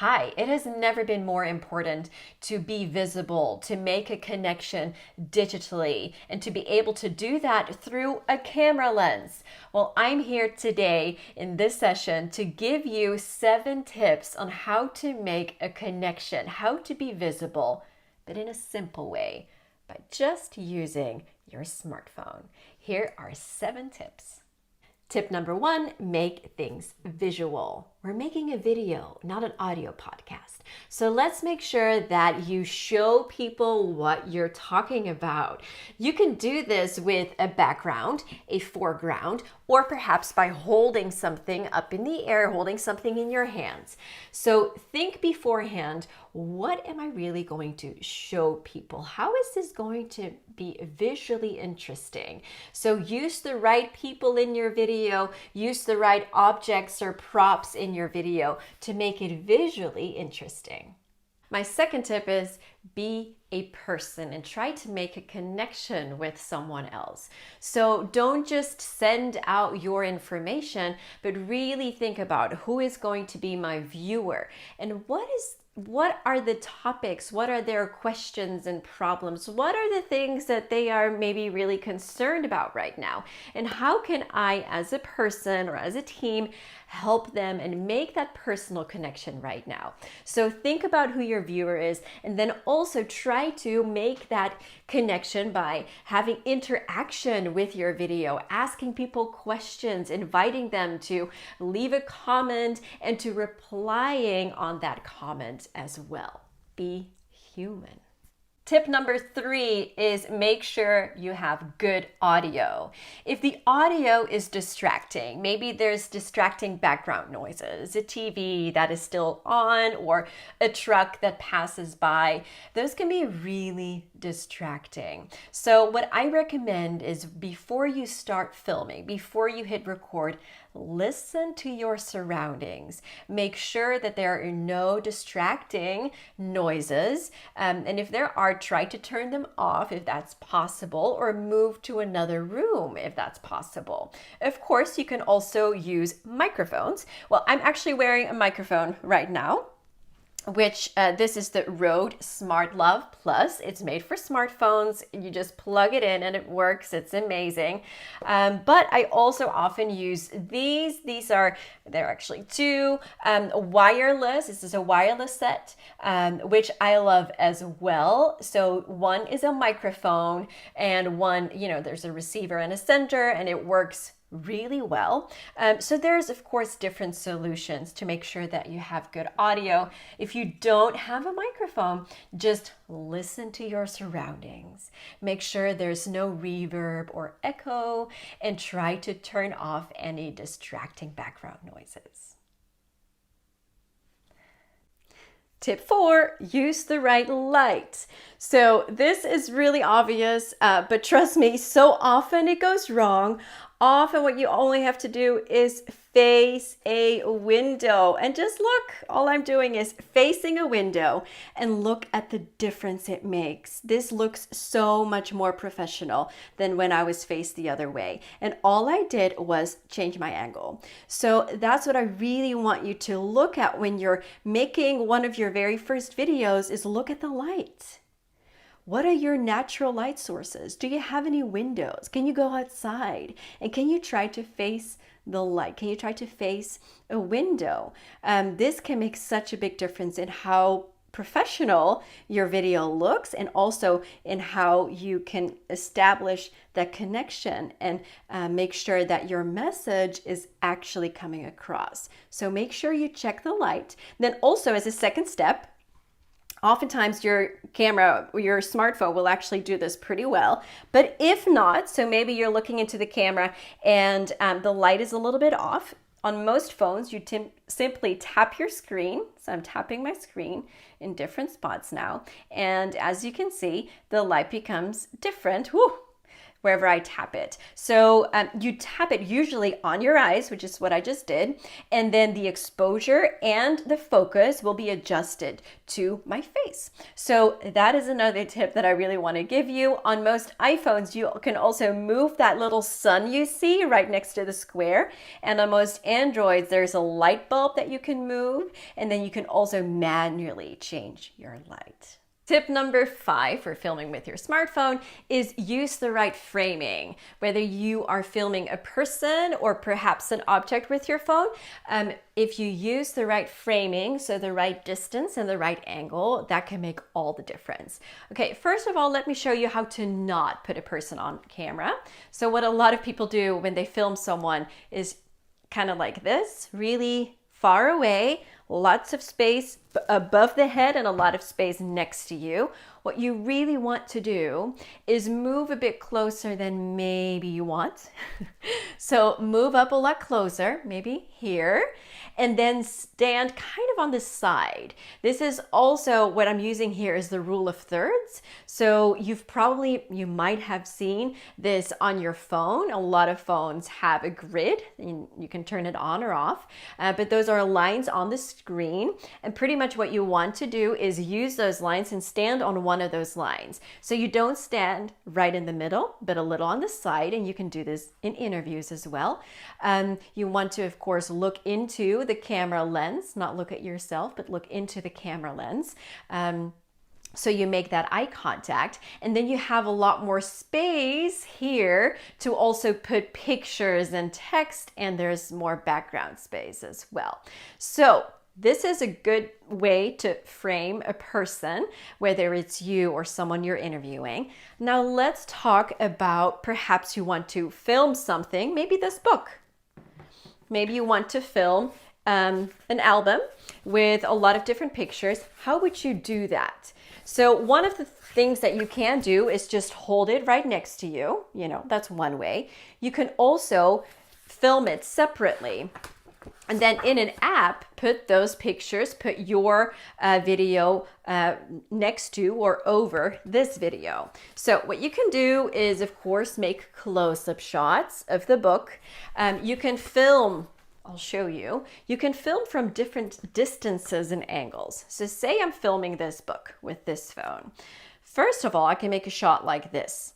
Hi, it has never been more important to be visible, to make a connection digitally, and to be able to do that through a camera lens. Well, I'm here today in this session to give you 7 tips on how to make a connection, how to be visible, but in a simple way, by just using your smartphone. Here are 7 tips. Tip number 1, make things visual. We're making a video, not an audio podcast. So let's make sure that you show people what you're talking about. You can do this with a background, a foreground, or perhaps by holding something up in the air, holding something in your hands. So think beforehand, what am I really going to show people? How is this going to be visually interesting? So use the right people in your video, use the right objects or props in your video to make it visually interesting. My second tip is be a person and try to make a connection with someone else. So don't just send out your information, but really think about who is going to be my viewer and what are the topics? What are their questions and problems? What are the things that they are maybe really concerned about right now? And how can I, as a person or as a team, help them and make that personal connection right now? So think about who your viewer is, and then also try to make that connection by having interaction with your video, asking people questions, inviting them to leave a comment and to replying on that comment as well. Be human. Tip number 3 is make sure you have good audio. If the audio is distracting, maybe there's distracting background noises, a TV that is still on or a truck that passes by, those can be really distracting. So what I recommend is before you start filming, before you hit record, listen to your surroundings. Make sure that there are no distracting noises. And if there are, try to turn them off if that's possible, or move to another room if that's possible. Of course, you can also use microphones. Well, I'm actually wearing a microphone right now, which this is the Rode Smart Love Plus. It's made for smartphones. You just plug it in and it works. It's amazing. But I also often use these. They're actually 2 wireless. This is a wireless set, which I love as well. So one is a microphone and one, there's a receiver and a sender, and it works really well. So there's of course different solutions to make sure that you have good audio. If you don't have a microphone, just listen to your surroundings. Make sure there's no reverb or echo, and try to turn off any distracting background noises. Tip 4, use the right light. So this is really obvious, but trust me, so often it goes wrong. Often what you only have to do is face a window and just look. All I'm doing is facing a window and look at the difference it makes. This looks so much more professional than when I was faced the other way. And all I did was change my angle. So that's what I really want you to look at when you're making one of your very first videos, is look at the light. What are your natural light sources? Do you have any windows? Can you go outside? And can you try to face the light? Can you try to face a window? This can make such a big difference in how professional your video looks, and also in how you can establish that connection and make sure that your message is actually coming across. So make sure you check the light. Then also, as a second step, oftentimes your camera or your smartphone will actually do this pretty well. But if not, so maybe you're looking into the camera and the light is a little bit off. On most phones, you simply tap your screen. So I'm tapping my screen in different spots now. And as you can see, the light becomes different. Whew. wherever I tap it. So you tap it usually on your eyes, which is what I just did, and then the exposure and the focus will be adjusted to my face. So that is another tip that I really want to give you. On most iPhones, you can also move that little sun you see right next to the square, and on most Androids, there's a light bulb that you can move, and then you can also manually change your light. Tip number 5 for filming with your smartphone is use the right framing. Whether you are filming a person or perhaps an object with your phone, if you use the right framing, so the right distance and the right angle, that can make all the difference. Okay, first of all, let me show you how to not put a person on camera. So what a lot of people do when they film someone is kind of like this, really far away, lots of space above the head and a lot of space next to you. What you really want to do is move a bit closer than maybe you want. So move up a lot closer, maybe here, and then stand kind of on the side. This is also what I'm using here is the rule of thirds. So you might have seen this on your phone. A lot of phones have a grid, and you can turn it on or off, but those are lines on the screen, and pretty much what you want to do is use those lines and stand on one of those lines. So you don't stand right in the middle, but a little on the side, and you can do this in interviews as well. You want to, of course, look into the camera lens, not look at yourself, but look into the camera lens. So you make that eye contact, and then you have a lot more space here to also put pictures and text, and there's more background space as well. So this is a good way to frame a person, whether it's you or someone you're interviewing. Now let's talk about perhaps you want to film something, maybe this book. Maybe you want to film an album with a lot of different pictures. How would you do that? So one of the things that you can do is just hold it right next to you. You know, that's one way. You can also film it separately. And then in an app, put those pictures, put your video next to or over this video. So what you can do is, of course, make close-up shots of the book. You can film, I'll show you, you can film from different distances and angles. So say I'm filming this book with this phone. First of all, I can make a shot like this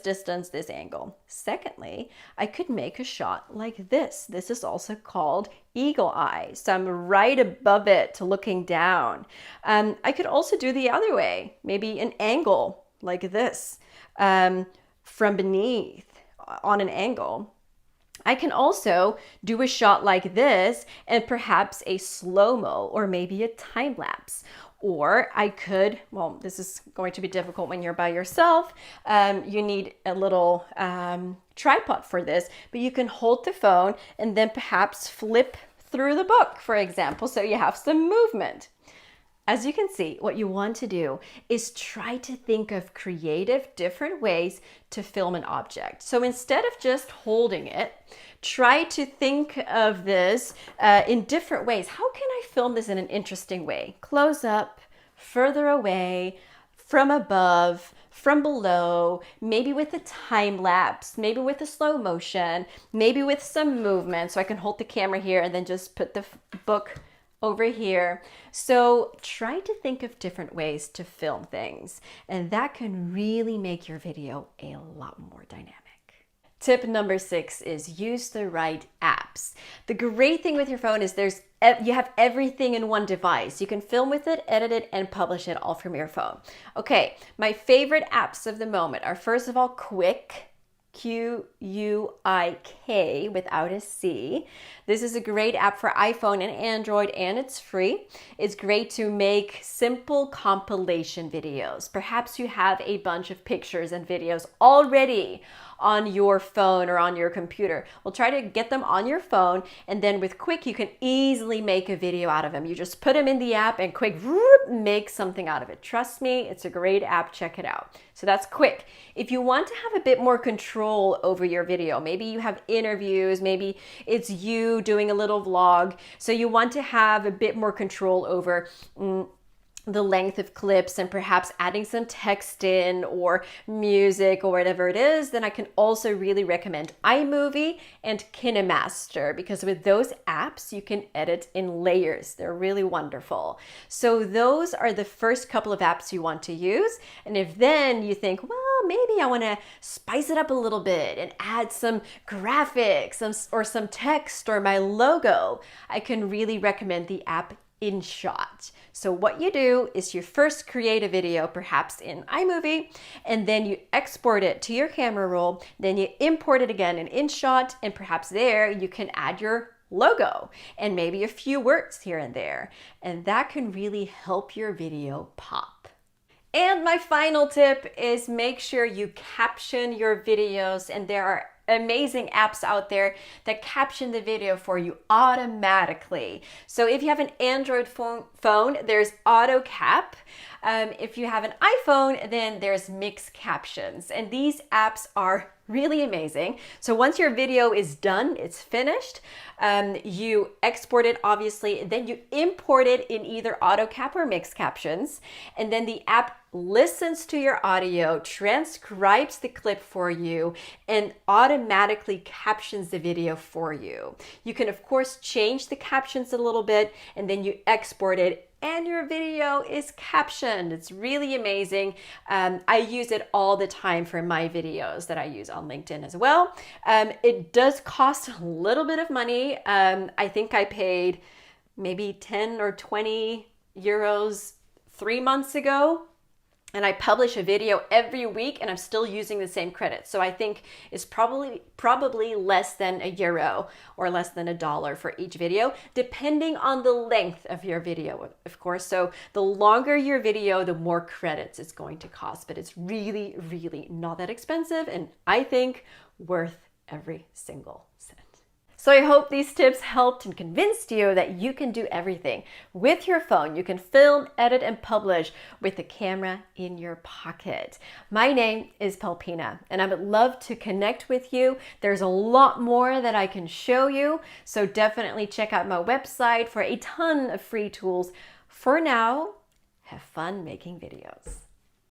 distance, this angle. Secondly, I could make a shot like this. This is also called eagle eye. So I'm right above it looking down. I could also do the other way, maybe an angle like this, from beneath on an angle. I can also do a shot like this and perhaps a slow-mo or maybe a time lapse. Or I could, well, this is going to be difficult when you're by yourself. You need a little tripod for this, but you can hold the phone and then perhaps flip through the book, for example, so you have some movement. As you can see, what you want to do is try to think of creative, different ways to film an object. So instead of just holding it, try to think of this in different ways. How can I film this in an interesting way? Close up, further away, from above, from below, maybe with a time lapse, maybe with a slow motion, maybe with some movement. So I can hold the camera here and then just put the book over here. So try to think of different ways to film things, and that can really make your video a lot more dynamic. Tip number 6 is use the right apps. The great thing with your phone is you have everything in one device. You can film with it, edit it, and publish it all from your phone. Okay, my favorite apps of the moment are, first of all, Quick, Q-U-I-K without a C. This is a great app for iPhone and Android, and it's free. It's great to make simple compilation videos. Perhaps you have a bunch of pictures and videos already on your phone or on your computer. Well, try to get them on your phone, and then with Quick, you can easily make a video out of them. You just put them in the app and Quick make something out of it. Trust me, it's a great app. Check it out. So that's Quick. If you want to have a bit more control over your video, maybe you have interviews, maybe it's you doing a little vlog, so you want to have a bit more control over the length of clips and perhaps adding some text in or music or whatever it is, then I can also really recommend iMovie and KineMaster, because with those apps you can edit in layers. They're really wonderful. So those are the first couple of apps you want to use. And if then you think, well, maybe I want to spice it up a little bit and add some graphics or some text or my logo, I can really recommend the app InShot. So what you do is you first create a video, perhaps in iMovie, and then you export it to your camera roll, then you import it again in InShot, and perhaps there you can add your logo and maybe a few words here and there. And that can really help your video pop. And my final tip is make sure you caption your videos, and there are amazing apps out there that caption the video for you automatically. So if you have an Android phone, there's AutoCap. If you have an iPhone, then there's Mix Captions. And these apps are really amazing. So once your video is done, it's finished, you export it, obviously, then you import it in either AutoCap or Mix Captions, and then the app listens to your audio, transcribes the clip for you, and automatically captions the video for you. You can, of course, change the captions a little bit, and then you export it, and your video is captioned. It's really amazing. I use it all the time for my videos that I use on LinkedIn as well. It does cost a little bit of money. I think I paid maybe 10 or 20 euros 3 months ago. And I publish a video every week, and I'm still using the same credits. So I think it's probably less than €1 or less than $1 for each video, depending on the length of your video, of course. So the longer your video, the more credits it's going to cost. But it's really, really not that expensive, and I think worth every single cent. So I hope these tips helped and convinced you that you can do everything with your phone. You can film, edit, and publish with the camera in your pocket. My name is Pelpina, and I would love to connect with you. There's a lot more that I can show you, so definitely check out my website for a ton of free tools. For now, have fun making videos.